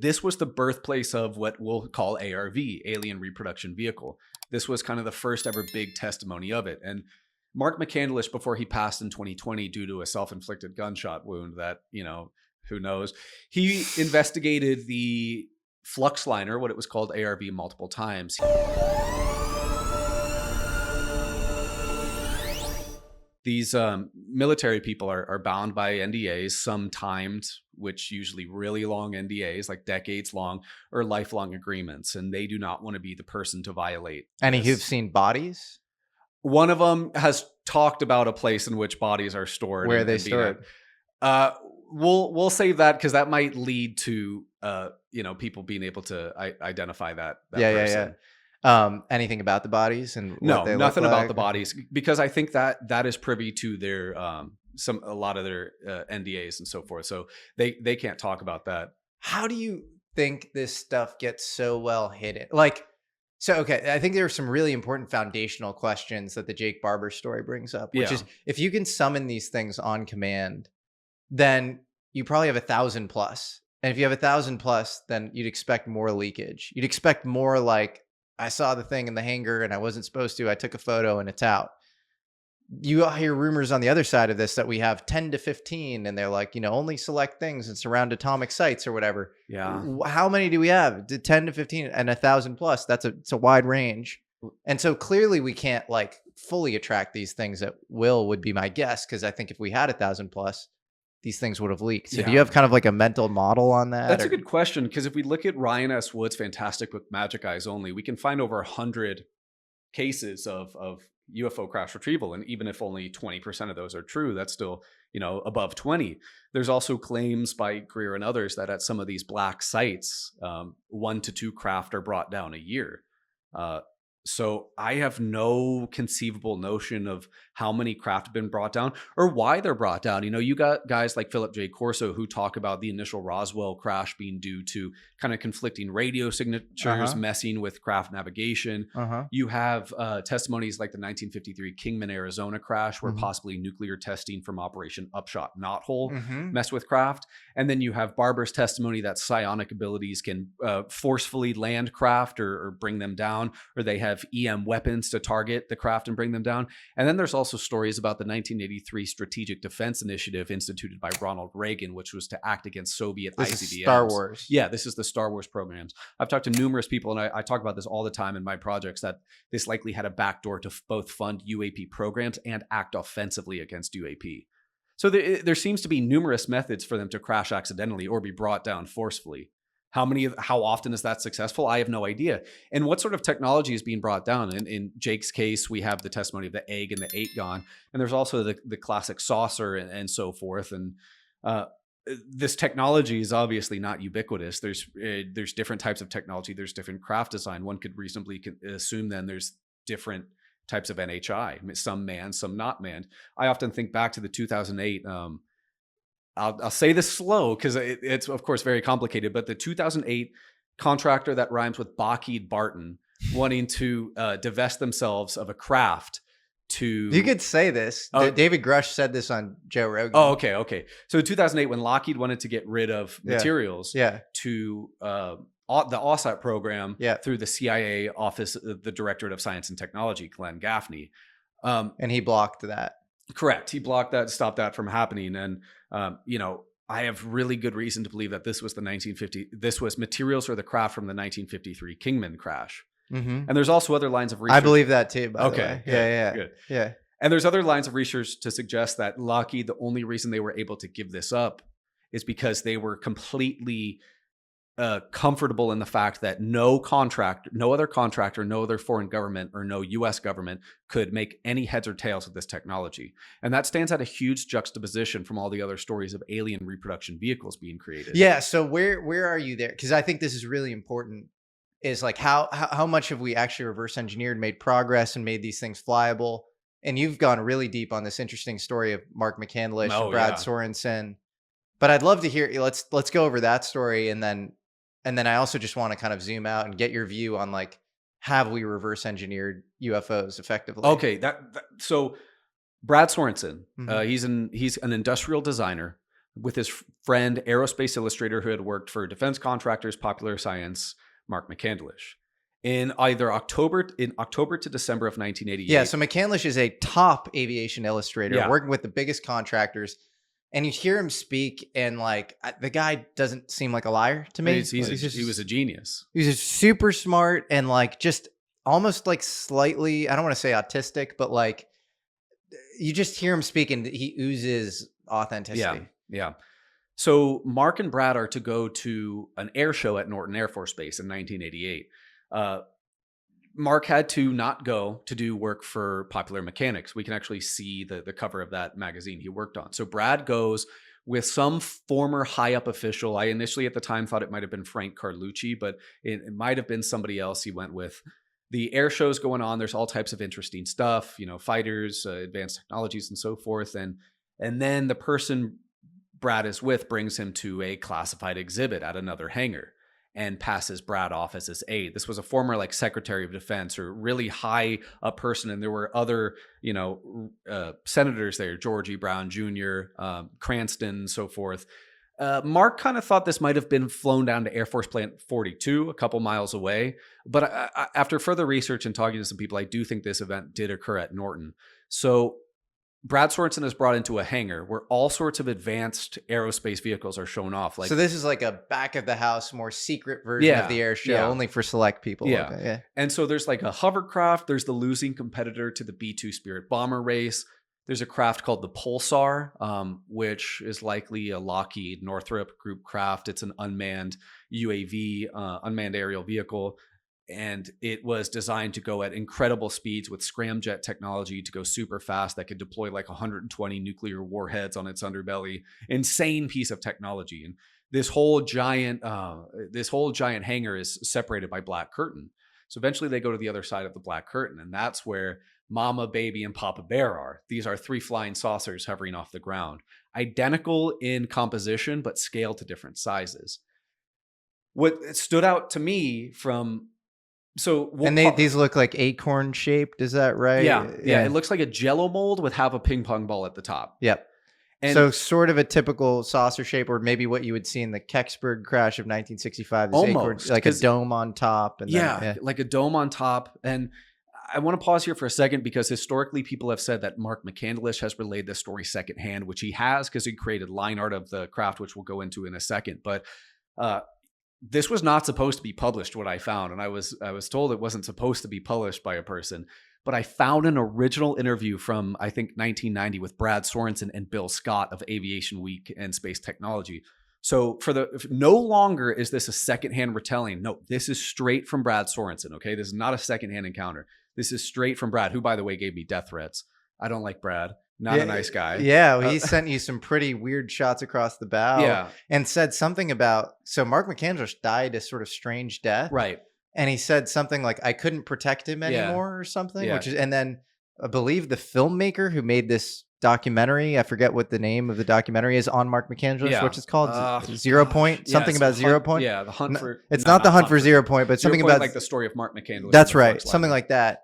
This was the birthplace of what we'll call ARV, Alien Reproduction Vehicle. This was kind of the first ever big testimony of it. And Mark McCandlish, before he passed in 2020 due to a self-inflicted gunshot wound that, who knows, he investigated the flux liner, what it was called, ARV, multiple times. These military people are bound by NDAs, some timed, which usually really long NDAs, like decades long, or lifelong agreements, and they do not want to be the person to violate. Any who've seen bodies? One of them has talked about a place in which bodies are stored. Where are they stored? We'll save that because that might lead to people being able to identify that person. Anything about the bodies and what no, they nothing look about like? the bodies, because I think that is privy to their a lot of their NDAs and so forth. So they can't talk about that. How do you think this stuff gets so well hidden? Okay, I think there are some really important foundational questions that the Jake Barber story brings up, which is if you can summon these things on command, then you probably have 1,000 plus. And if you have 1,000 plus, then you'd expect more leakage. You'd expect more like, I saw the thing in the hangar and I wasn't supposed to. I took a photo and it's out. You hear rumors on the other side of this that we have 10 to 15 and they're like, only select things and surround atomic sites or whatever. Yeah. How many do we have? 10 to 15 and 1,000 plus. It's a wide range. And so clearly we can't fully attract these things at will, would be my guess. Cause I think if we had 1,000 plus, these things would have leaked. So do you have kind of like a mental model on that? That's a good question. Because if we look at Ryan S. Wood's fantastic book, Magic Eyes Only, we can find over 100 cases of UFO crash retrieval. And even if only 20% of those are true, that's still, above 20. There's also claims by Greer and others that at some of these black sites, 1 to 2 craft are brought down a year. So I have no conceivable notion of how many craft have been brought down or why they're brought down. You got guys like Philip J. Corso who talk about the initial Roswell crash being due to kind of conflicting radio signatures, messing with craft navigation. You have testimonies like the 1953 Kingman, Arizona crash, where possibly nuclear testing from Operation Upshot Knothole messed with craft. And then you have Barber's testimony that psionic abilities can forcefully land craft or bring them down, or they have EM weapons to target the craft and bring them down. And then there's also stories about the 1983 Strategic Defense Initiative instituted by Ronald Reagan, which was to act against Soviet ICBMs. This is Star Wars. Yeah, this is the Star Wars programs. I've talked to numerous people, and I talk about this all the time in my projects, that this likely had a backdoor to both fund UAP programs and act offensively against UAP. So there seems to be numerous methods for them to crash accidentally or be brought down forcefully. How often is that successful? I have no idea. And what sort of technology is being brought down? In Jake's case, we have the testimony of the egg and the 8-gon, and there's also the classic saucer and so forth. And this technology is obviously not ubiquitous. There's different types of technology. There's different craft design. One could reasonably assume then there's different types of NHI, some manned, some not manned. I often think back to the 2008 I'll say this slow because it's of course very complicated, but the 2008 contractor that rhymes with Lockheed Barton wanting to divest themselves of a craft to... You could say this. David Grush said this on Joe Rogan. Oh, okay. So in 2008, when Lockheed wanted to get rid of materials to the OSAT program through the CIA Office of the Directorate of Science and Technology, Glenn Gaffney. And he blocked that. Correct. He blocked that, stopped that from happening. And, I have really good reason to believe that this was materials for the craft from the 1953 Kingman crash. And there's also other lines of research. I believe that too, by the way. Good. Yeah. And there's other lines of research to suggest that Lockheed, the only reason they were able to give this up is because they were completely comfortable in the fact that no other contractor, no other foreign government or no U.S. government could make any heads or tails with this technology. And that stands at a huge juxtaposition from all the other stories of alien reproduction vehicles being created. Yeah. So where are you there? Because I think this is really important. Is like how much have we actually reverse engineered, made progress, and made these things flyable? And you've gone really deep on this interesting story of Mark McCandlish and Brad Sorenson. But I'd love to hear. Let's go over that story, and then I also just want to kind of zoom out and get your view on have we reverse engineered UFOs effectively? Okay, so Brad Sorenson, he's an industrial designer with his friend, aerospace illustrator who had worked for defense contractors, Popular Science, Mark McCandlish. In October to December of 1988. Yeah, so McCandlish is a top aviation illustrator working with the biggest contractors. And you hear him speak, and like the guy doesn't seem like a liar to me. He was a genius. He's just super smart and like just almost like slightly, I don't want to say autistic, but like you just hear him speak and he oozes authenticity. Yeah. So Mark and Brad are to go to an air show at Norton Air Force Base in 1988. Mark had to not go to do work for Popular Mechanics. We can actually see the cover of that magazine he worked on. So Brad goes with some former high-up official. I initially at the time thought it might have been Frank Carlucci, but it might have been somebody else he went with. The air show's going on. There's all types of interesting stuff, fighters, advanced technologies, and so forth. And then the person Brad is with brings him to a classified exhibit at another hangar and passes Brad off as his aide. This was a former like Secretary of Defense or really high up person. And there were other, senators there, George E. Brown Jr., Cranston, so forth. Mark kind of thought this might have been flown down to Air Force Plant 42, a couple miles away. But after further research and talking to some people, I do think this event did occur at Norton. So Brad Sorenson is brought into a hangar where all sorts of advanced aerospace vehicles are shown off. So this is like a back of the house, more secret version of the air show, only for select people. Yeah. Okay, yeah. And so there's like a hovercraft. There's the losing competitor to the B-2 Spirit bomber race. There's a craft called the Pulsar, which is likely a Lockheed Northrop group craft. It's an unmanned UAV, unmanned aerial vehicle. And it was designed to go at incredible speeds with scramjet technology to go super fast that could deploy like 120 nuclear warheads on its underbelly. Insane piece of technology. And this whole giant hangar is separated by black curtain. So eventually they go to the other side of the black curtain, and that's where Mama, Baby, and Papa Bear are. These are 3 flying saucers hovering off the ground, identical in composition but scaled to different sizes. What stood out to me from these look like acorn shaped, is that right? Yeah. It looks like a Jello mold with half a ping pong ball at the top. Yep. And so sort of a typical saucer shape, or maybe what you would see in the Kecksburg crash of 1965. Almost. Like a dome on top. And like a dome on top. And I want to pause here for a second because historically people have said that Mark McCandlish has relayed this story secondhand, which he has because he created line art of the craft, which we'll go into in a second. But this was not supposed to be published, what I found. And I was told it wasn't supposed to be published by a person. But I found an original interview from, I think, 1990 with Brad Sorenson and Bill Scott of Aviation Week and Space Technology. So no longer is this a secondhand retelling. No, this is straight from Brad Sorenson, okay? This is not a secondhand encounter. This is straight from Brad, who, by the way, gave me death threats. I don't like Brad. Not a nice guy. Yeah, well, he sent you some pretty weird shots across the bow and said something about, so Mark McCandlish died a sort of strange death. Right. And he said something like, I couldn't protect him anymore or something, and then I believe the filmmaker who made this documentary, I forget what the name of the documentary is on Mark McCandlish, which is called 0 Point, something about 0 Point. Yeah, the hunt for... It's not the hunt for 0 Point, but something about... like the story of Mark McCandlish. That's right, something like that.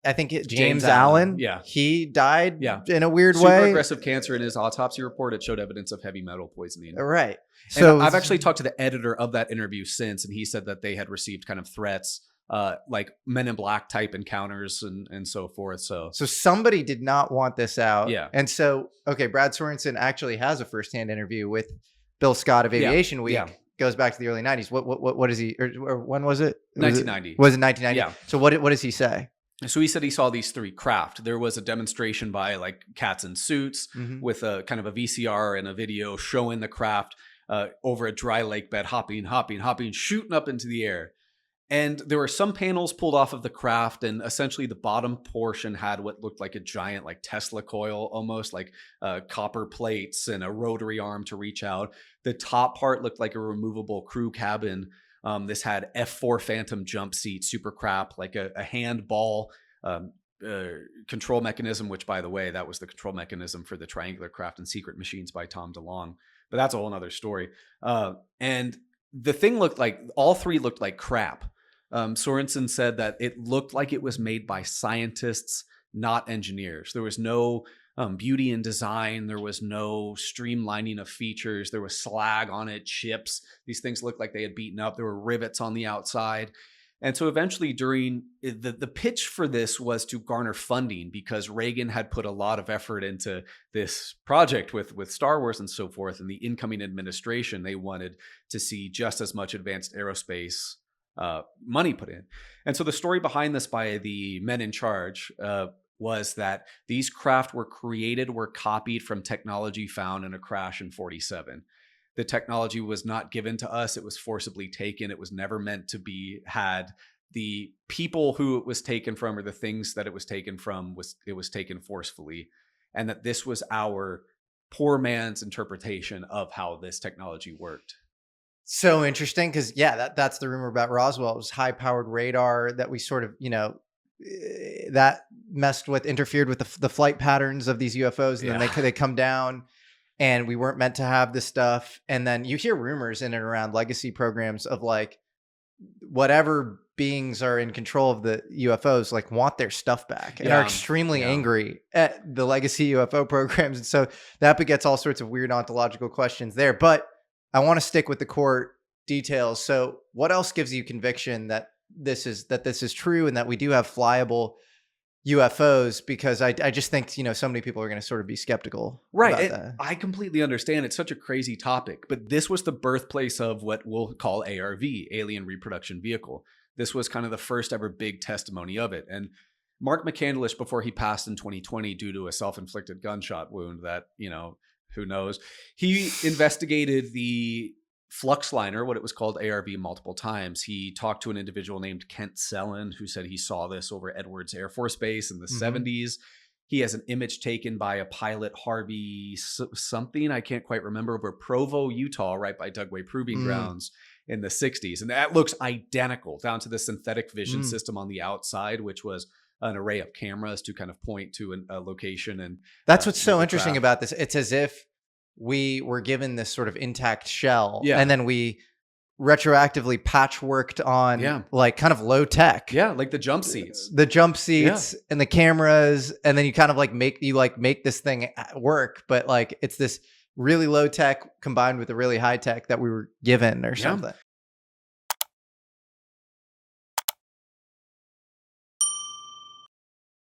I think James Allen, he died in a weird way. Super aggressive cancer. In his autopsy report, it showed evidence of heavy metal poisoning. Right. So I've actually talked to the editor of that interview since, and he said that they had received kind of threats, like Men in Black type encounters and so forth. So somebody did not want this out. Yeah. And so, Brad Sorenson actually has a firsthand interview with Bill Scott of Aviation Week. Yeah. Goes back to the early 90s. What is he, or when was it? 1990. Was it 1990? Yeah. So what does he say? So he said he saw these 3 craft. There was a demonstration by like cats in suits with a kind of a VCR and a video showing the craft over a dry lake bed, hopping, shooting up into the air. And there were some panels pulled off of the craft, and essentially the bottom portion had what looked like a giant like Tesla coil, almost like copper plates and a rotary arm to reach out. The top part looked like a removable crew cabin. This had F4 Phantom jump seat, super crap, like a handball control mechanism, which, by the way, that was the control mechanism for the Triangular Craft and Secret Machines by Tom DeLonge. But that's a whole other story. And the thing looked like, all 3 looked like crap. Sorenson said that it looked like it was made by scientists, not engineers. There was no beauty and design. There was no streamlining of features. There was slag on it, chips. These things looked like they had beaten up. There were rivets on the outside. And so eventually during the pitch for this was to garner funding, because Reagan had put a lot of effort into this project with Star Wars and so forth. And the incoming administration, they wanted to see just as much advanced aerospace money put in. And so the story behind this by the men in charge was that these craft were copied from technology found in a crash in 47. The technology was not given to us. It was forcibly taken. It was never meant to be had. The people who it was taken from, or the things that it was taken from, it was taken forcefully. And that this was our poor man's interpretation of how this technology worked. So interesting, because that's the rumor about Roswell. It was high powered radar that we sort of, that interfered with the flight patterns of these UFOs, and then they come down. And we weren't meant to have this stuff. And then you hear rumors in and around legacy programs of like whatever beings are in control of the UFOs like want their stuff back and are extremely angry at the legacy UFO programs. And so that begets all sorts of weird ontological questions there. But I want to stick with the core details. So what else gives you conviction that this is true and that we do have flyable UFOs? Because I just think, so many people are going to sort of be skeptical. Right. I completely understand. It's such a crazy topic, but this was the birthplace of what we'll call ARV, Alien Reproduction Vehicle. This was kind of the first ever big testimony of it. And Mark McCandlish, before he passed in 2020 due to a self-inflicted gunshot wound that, who knows, he investigated the Fluxliner, what it was called, ARV, multiple times. He talked to an individual named Kent Sellen who said he saw this over Edwards Air Force Base in the 70s. He has an image taken by a pilot, Harvey something, I can't quite remember, over Provo, Utah, right by Dugway Proving Grounds in the 60s. And that looks identical down to the synthetic vision system on the outside, which was an array of cameras to kind of point to a location. And that's what's so interesting about this. It's as if we were given this sort of intact shell, and then we retroactively patchworked on like kind of low tech. Yeah, like the jump seats. And the cameras, and then you kind of like make this thing work, but like it's this really low tech combined with the really high tech that we were given or something.